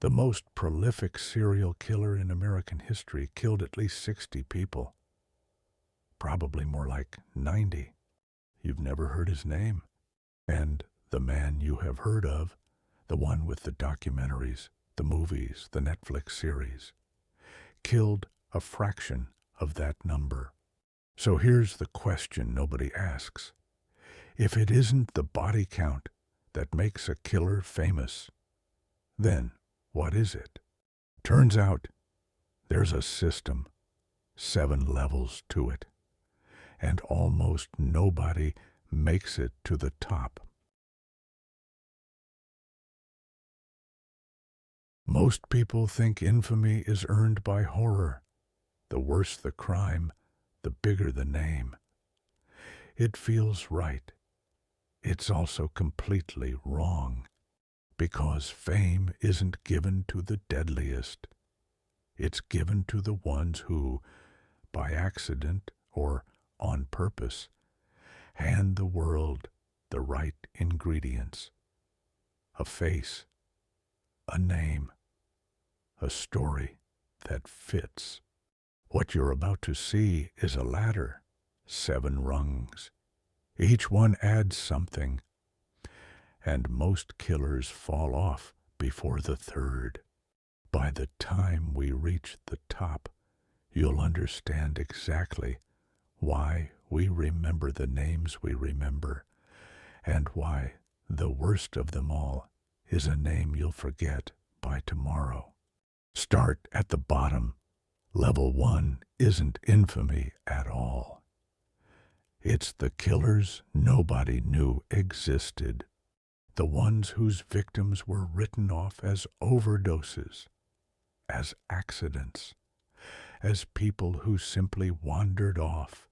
The most prolific serial killer in American history killed at least 60 people. Probably more like 90. You've never heard his name. And the man you have heard of, the one with the documentaries, the movies, the Netflix series, killed a fraction of that number. So here's the question nobody asks. If it isn't the body count that makes a killer famous, then what is it? Turns out there's a system, 7 levels to it, and almost nobody makes it to the top. Most people think infamy is earned by horror. The worse the crime, the bigger the name. It feels right. It's also completely wrong, because fame isn't given to the deadliest. It's given to the ones who, by accident or on purpose, hand the world the right ingredients. A face, a name, a story that fits. What you're about to see is a ladder, 7 rungs. Each one adds something, and most killers fall off before the 3rd. By the time we reach the top, you'll understand exactly why we remember the names we remember, and why the worst of them all is a name you'll forget by tomorrow. Start at the bottom. Level 1 isn't infamy at all. It's the killers nobody knew existed, the ones whose victims were written off as overdoses, as accidents, as people who simply wandered off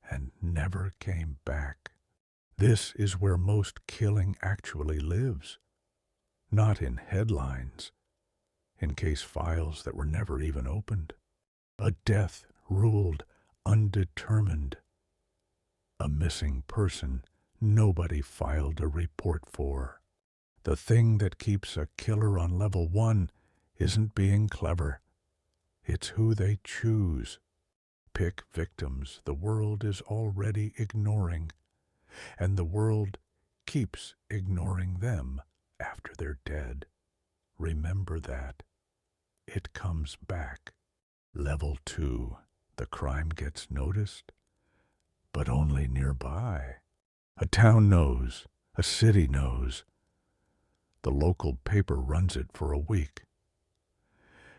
and never came back. This is where most killing actually lives, not in headlines, in case files that were never even opened. A death ruled undetermined. A missing person nobody filed a report for. The thing that keeps a killer on level 1 isn't being clever. It's who they choose. Pick victims the world is already ignoring, and the world keeps ignoring them after they're dead. Remember that. It comes back. Level 2. The crime gets noticed, but only nearby. A town knows, a city knows. The local paper runs it for a week.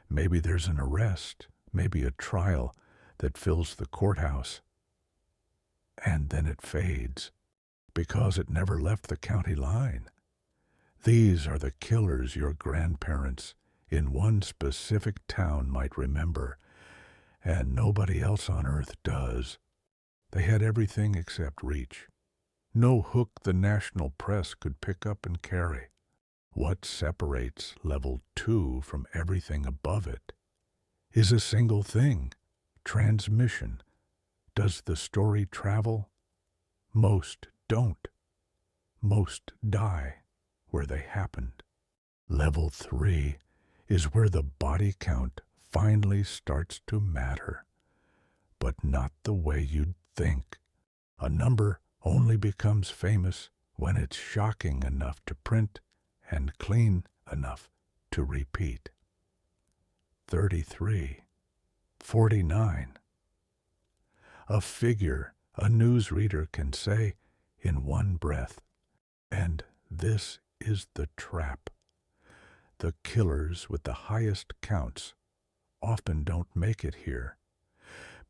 Maybe there's an arrest, maybe a trial that fills the courthouse. And then it fades, because it never left the county line. These are the killers your grandparents in one specific town might remember, and nobody else on earth does. They had everything except reach. No hook the national press could pick up and carry. What separates level 2 from everything above it is a single thing: transmission. Does the story travel? Most don't. Most die where they happened. Level 3 is where the body count finally starts to matter, but not the way you'd think. A number only becomes famous when it's shocking enough to print and clean enough to repeat. 33, 49. A figure a newsreader can say in one breath. And this is the trap. The killers with the highest counts often don't make it here,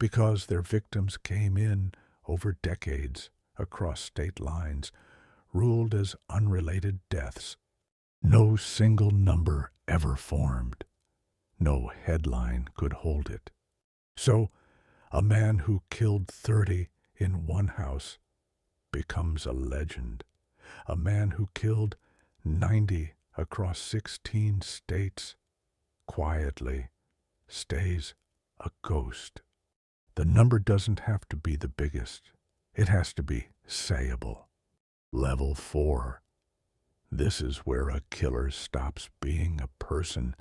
because their victims came in over decades, across state lines, ruled as unrelated deaths. No single number ever formed. No headline could hold it. So, a man who killed 30 in one house becomes a legend. A man who killed 90 across 16 states quietly stays a ghost. The number doesn't have to be the biggest. It has to be sayable. Level 4. This is where a killer stops being a person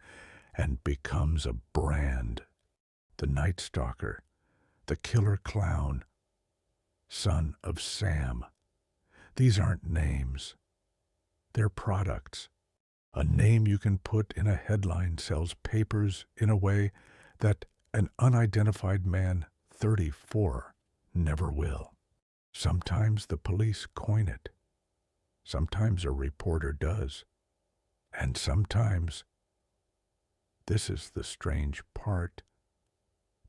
and becomes a brand. The Night Stalker, the Killer Clown, Son of Sam. These aren't names. They're products. A name you can put in a headline sells papers in a way that an unidentified man, 34, never will. Sometimes the police coin it. Sometimes a reporter does. And sometimes, this is the strange part,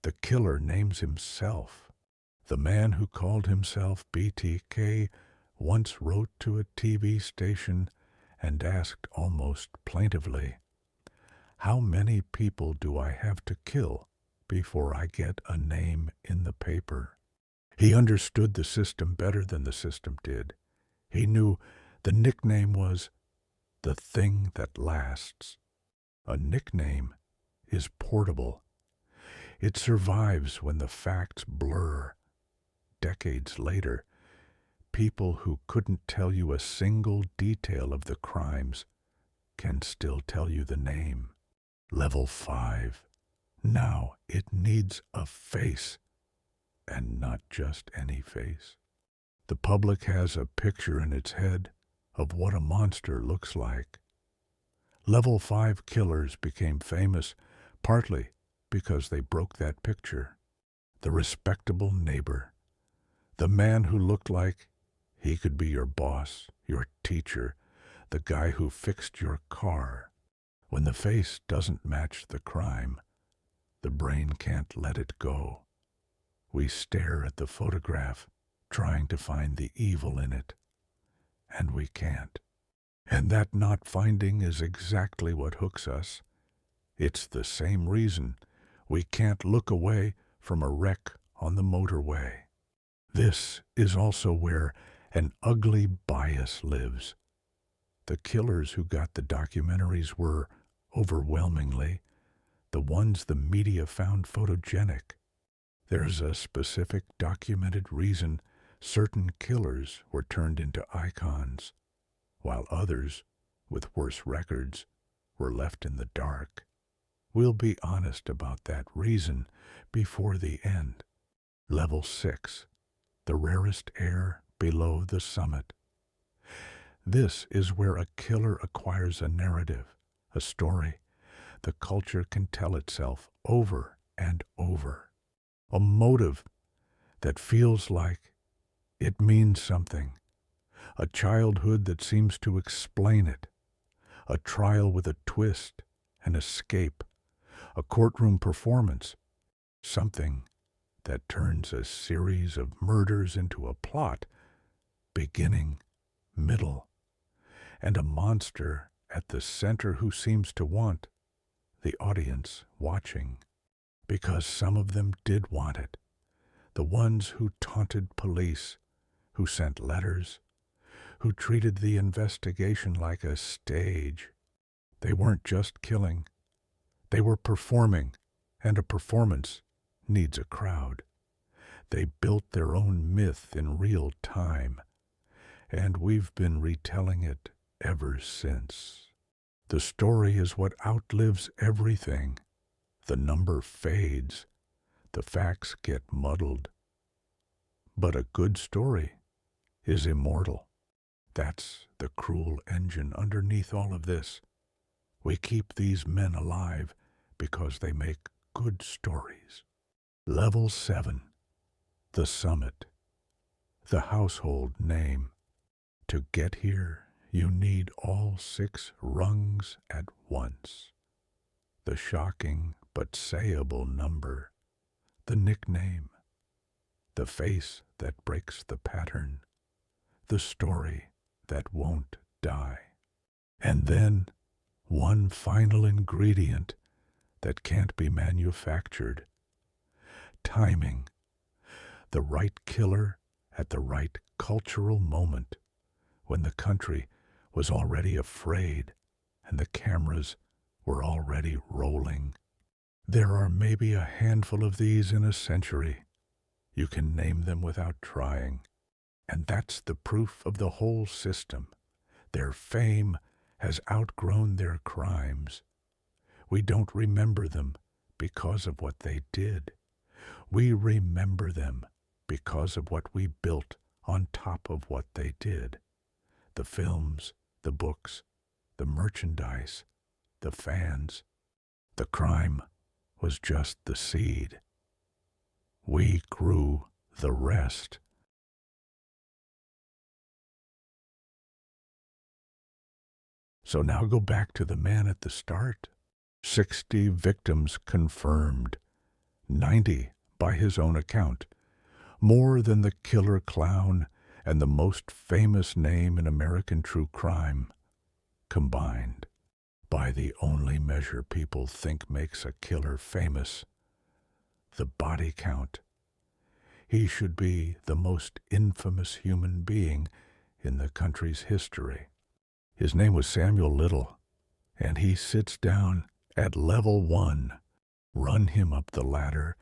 the killer names himself. The man who called himself BTK once wrote to a TV station and asked almost plaintively, "How many people do I have to kill before I get a name in the paper?" He understood the system better than the system did. He knew the nickname was the thing that lasts. A nickname is portable. It survives when the facts blur. Decades later, people who couldn't tell you a single detail of the crimes can still tell you the name. Level 5. Now it needs a face, and not just any face. The public has a picture in its head of what a monster looks like. Level 5 killers became famous partly because they broke that picture. The respectable neighbor, the man who looked like he could be your boss, your teacher, the guy who fixed your car. When the face doesn't match the crime, the brain can't let it go. We stare at the photograph, trying to find the evil in it, and we can't. And that not finding is exactly what hooks us. It's the same reason we can't look away from a wreck on the motorway. This is also where an ugly bias lives. The killers who got the documentaries were, overwhelmingly, the ones the media found photogenic. There's a specific documented reason certain killers were turned into icons, while others, with worse records, were left in the dark. We'll be honest about that reason before the end. Level 6. The rarest air below the summit. This is where a killer acquires a narrative, a story. The culture can tell itself over and over. A motive that feels like it means something. A childhood that seems to explain it. A trial with a twist, an escape. A courtroom performance. Something that turns a series of murders into a plot, beginning, middle, and a monster at the center who seems to want the audience watching. Because some of them did want it. The ones who taunted police, who sent letters, who treated the investigation like a stage. They weren't just killing. They were performing, and a performance needs a crowd. They built their own myth in real time, and we've been retelling it ever since. The story is what outlives everything. The number fades. The facts get muddled. But a good story is immortal. That's the cruel engine underneath all of this. We keep these men alive because they make good stories. Level 7. The summit. The household name. To get here, you need all 6 rungs at once. The shocking but sayable number. The nickname. The face that breaks the pattern. The story that won't die. And then one final ingredient that can't be manufactured. Timing. The right killer at the right cultural moment, when the country was already afraid and the cameras were already rolling. There are maybe a handful of these in a century. You can name them without trying. And that's the proof of the whole system. Their fame has outgrown their crimes. We don't remember them because of what they did. We remember them because of what we built on top of what they did. The films, the books, the merchandise, the fans. The crime was just the seed. We grew the rest. So now go back to the man at the start. 60 victims confirmed, 90 by his own account, more than the killer clown and the most famous name in American true crime combined. By the only measure people think makes a killer famous, the body count. He should be the most infamous human being in the country's history. His name was Samuel Little, and he sits down at level 1. Run him up the ladder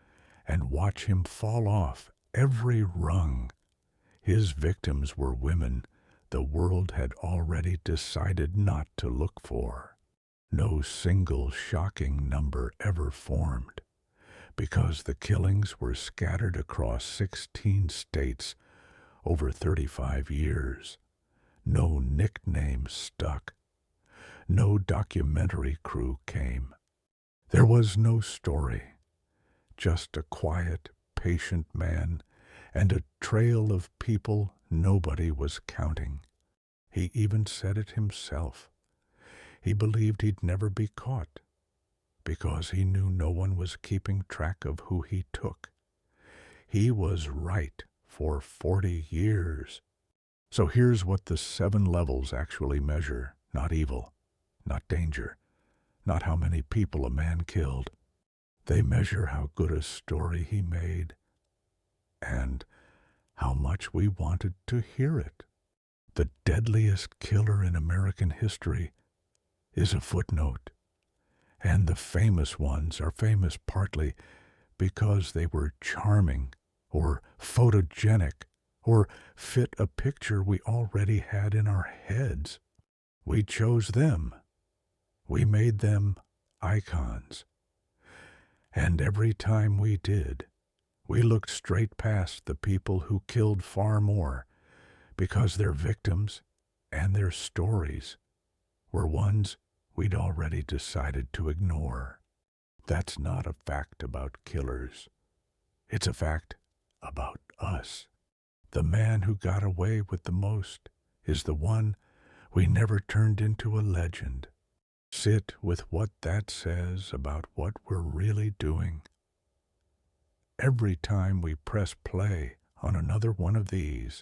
and watch him fall off every rung. His victims were women the world had already decided not to look for. No single shocking number ever formed, because the killings were scattered across 16 states over 35 years. No nickname stuck. No documentary crew came. There was no story, just a quiet, patient man and a trail of people nobody was counting. He even said it himself. He believed he'd never be caught, because he knew no one was keeping track of who he took. He was right for 40 years. So here's what the 7 levels actually measure. Not evil, not danger, not how many people a man killed. They measure how good a story he made and how much we wanted to hear it. The deadliest killer in American history is a footnote, and the famous ones are famous partly because they were charming or photogenic or fit a picture we already had in our heads. We chose them. We made them icons. And every time we did, we looked straight past the people who killed far more, because their victims and their stories were ones we'd already decided to ignore. That's not a fact about killers. It's a fact about us. The man who got away with the most is the one we never turned into a legend. Sit with what that says about what we're really doing. Every time we press play on another one of these,